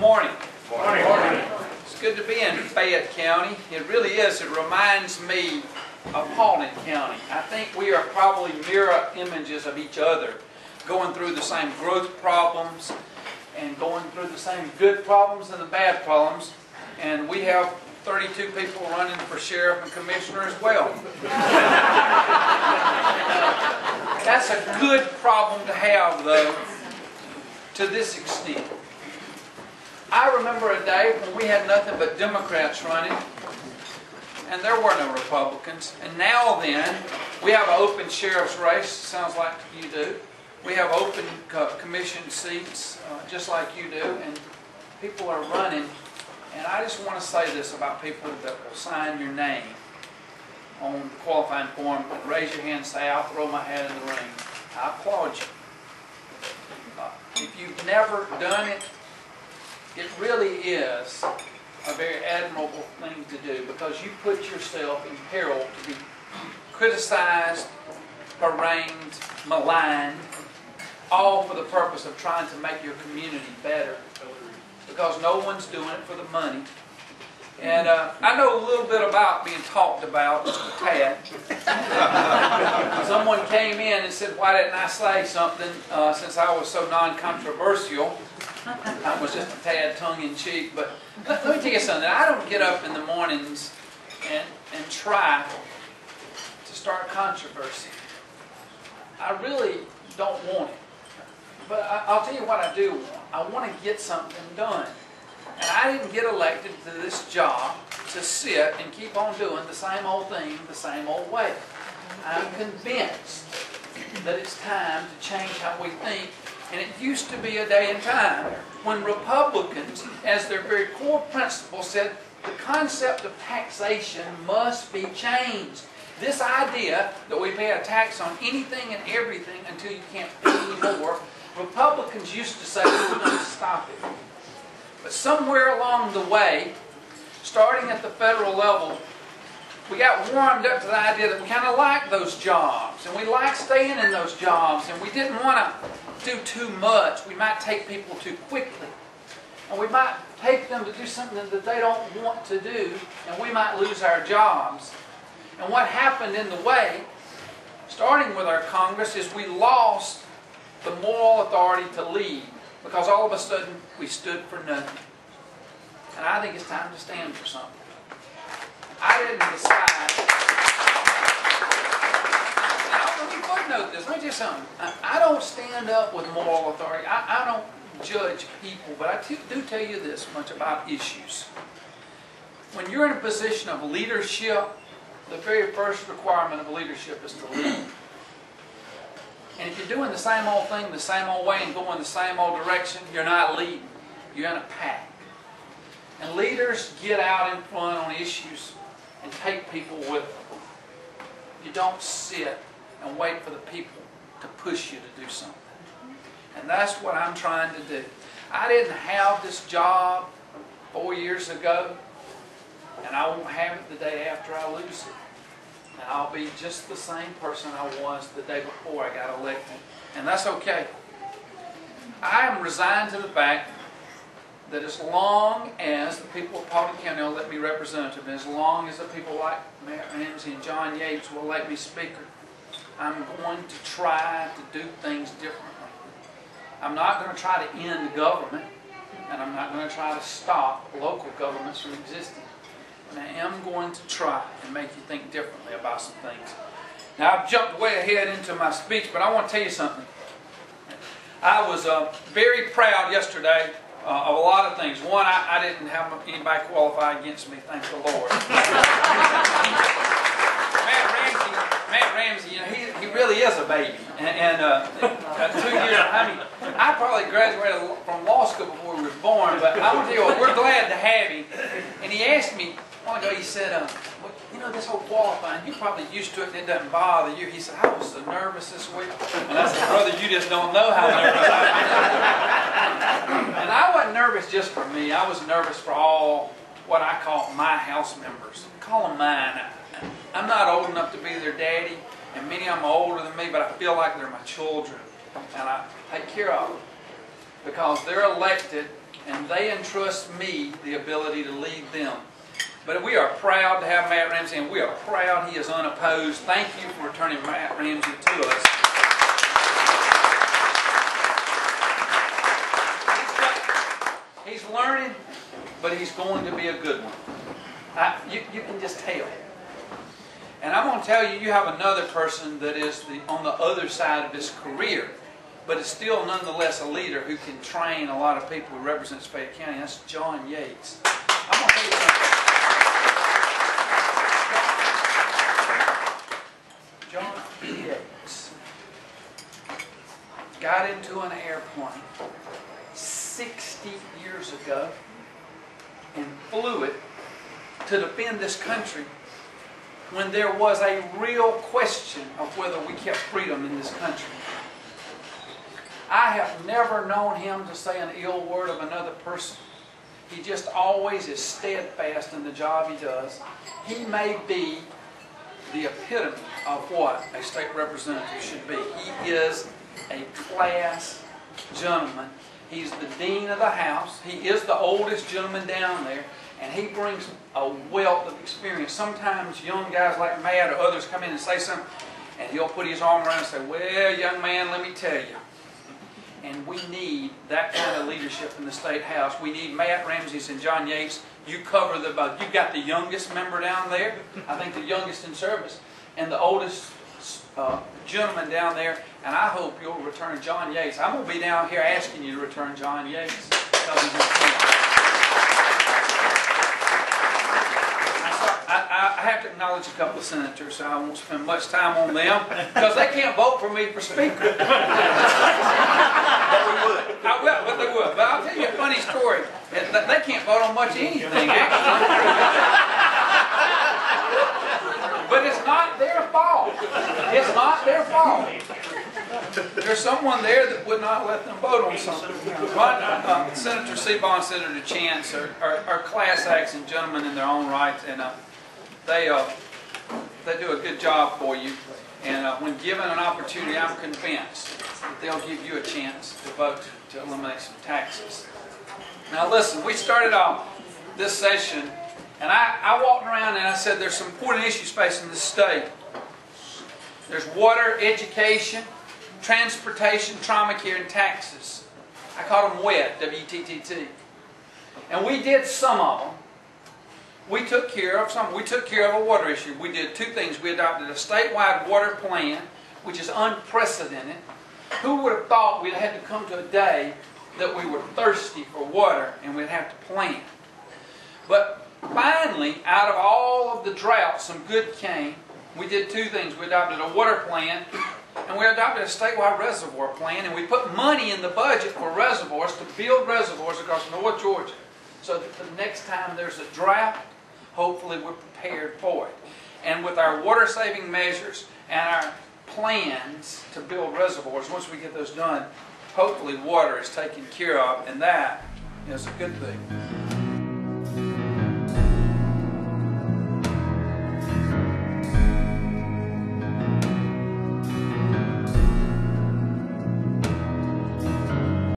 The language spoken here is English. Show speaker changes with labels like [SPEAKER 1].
[SPEAKER 1] morning.
[SPEAKER 2] Morning.
[SPEAKER 1] It's good to be in Fayette County. It really is. It reminds me of Paulding County. I think we are probably mirror images of each other, going through the same growth problems and going through the same good problems and the bad problems. And we have 32 people running for sheriff and commissioner as well. That's a good problem to have, though, to this extent. I remember a day when we had nothing but Democrats running, and there were no Republicans. And now then, we have an open sheriff's race, sounds like you do. We have open commission seats, just like you do, and people are running. And I just want to say this about people that will sign your name on the qualifying form and raise your hand and say, "I'll throw my hat in the ring." I applaud you. If you've never done it, it really is a very admirable thing to do, because you put yourself in peril to be criticized, harangued, maligned, all for the purpose of trying to make your community better, because no one's doing it for the money. And I know a little bit about being talked about, just a tad. Someone came in and said, "Why didn't I say something since I was so non-controversial?" I was just a tad tongue-in-cheek. But let me tell you something. I don't get up in the mornings and try to start controversy. I really don't want it. But I'll tell you what I do want. I want to get something done. And I didn't get elected to this job to sit and keep on doing the same old thing the same old way. I'm convinced that it's time to change how we think. And it used to be a day and time when Republicans, as their very core principle, said the concept of taxation must be changed. This idea that we pay a tax on anything and everything until you can't pay anymore, Republicans used to say we were going to stop it. But somewhere along the way, starting at the federal level, we got warmed up to the idea that we kind of liked those jobs, and we liked staying in those jobs, and we didn't want to do too much. We might take people too quickly, and we might take them to do something that they don't want to do, and we might lose our jobs. And what happened in the way, starting with our Congress, is we lost the moral authority to lead, because all of a sudden we stood for nothing. And I think it's time to stand for something. I didn't decide. Now, let me footnote this. Let me tell you something. I don't stand up with moral authority. I don't judge people, but I do tell you this much about issues. When you're in a position of leadership, the very first requirement of leadership is to lead. And if you're doing the same old thing the same old way and going the same old direction, you're not leading. You're in a pack. And leaders get out in front on issues and take people with them. You don't sit and wait for the people to push you to do something. And that's what I'm trying to do. I didn't have this job 4 years ago, and I won't have it the day after I lose it. And I'll be just the same person I was the day before I got elected. And that's okay. I am resigned to the fact that as long as the people of Paulding County will let me representative, and as long as the people like Matt Ramsey and John Yates will let me speaker, I'm going to try to do things differently. I'm not going to try to end government, and I'm not going to try to stop local governments from existing. And I am going to try and make you think differently about some things. Now, I've jumped way ahead into my speech, but I want to tell you something. I was very proud yesterday of a lot of things. One, I didn't have anybody qualify against me, thank the Lord. Matt Ramsey, you know, he really is a baby. And 2 years behind me. I probably graduated from law school before he was born, but I want to tell you what, we're glad to have him. And he asked me a while ago, he said, well, you know, this whole qualifying, you're probably used to it and it doesn't bother you. He said, I was so nervous this week. And I said, brother, you just don't know how nervous I am. And I wasn't nervous just for me. I was nervous for all what I call my house members. I call them mine. I'm not old enough to be their daddy, and many of them are older than me, but I feel like they're my children. And I take care of them because they're elected and they entrust me the ability to lead them. But we are proud to have Matt Ramsey, and we are proud he is unopposed. Thank you for returning Matt Ramsey to us. He's learning, but he's going to be a good one. You can just tell. And I'm going to tell you, you have another person that is on the other side of his career, but is still nonetheless a leader who can train a lot of people who represents Fayette County. That's John Yates. I'm going to tell you something. John Yates got into an airplane 60 years ago and flew it to defend this country when there was a real question of whether we kept freedom in this country. I have never known him to say an ill word of another person. He just always is steadfast in the job he does. He may be the epitome of what a state representative should be. He is a class gentleman. He's the dean of the House. He is the oldest gentleman down there, and he brings a wealth of experience. Sometimes young guys like Matt or others come in and say something, and he'll put his arm around and say, "Well, young man, let me tell you." And we need that kind of leadership in the State House. We need Matt Ramsey and John Yates. You cover the both. You've got the youngest member down there, I think the youngest in service, and the oldest gentleman down there. And I hope you'll return John Yates. I'm going to be down here asking you to return John Yates. I have to acknowledge a couple of senators, so I won't spend much time on them because they can't vote for me for speaker. But we would. But they would. But I'll tell you a funny story. They can't vote on much of anything, actually. But it's not their fault. It's not their fault. There's someone there that would not let them vote on something. Senator Seaborn, Senator Chance are class acts and gentlemen in their own right, and they do a good job for you. And when given an opportunity, I'm convinced that they'll give you a chance to vote to eliminate some taxes. Now listen, we started off this session, and I walked around and I said there's some important issues facing the state. There's water, education, transportation, trauma care, and taxes. I call them WETT, W-E-T-T-T. And we did some of them. We took care of some. We took care of a water issue. We did two things. We adopted a statewide water plan, which is unprecedented. Who would have thought we'd had to come to a day that we were thirsty for water and we'd have to plan? But finally, out of all of the drought, some good came. We did two things. We adopted a water plan, and we adopted a statewide reservoir plan, and we put money in the budget for reservoirs to build reservoirs across North Georgia so that the next time there's a drought, hopefully we're prepared for it. And with our water-saving measures and our plans to build reservoirs, once we get those done, hopefully water is taken care of, and that is a good thing.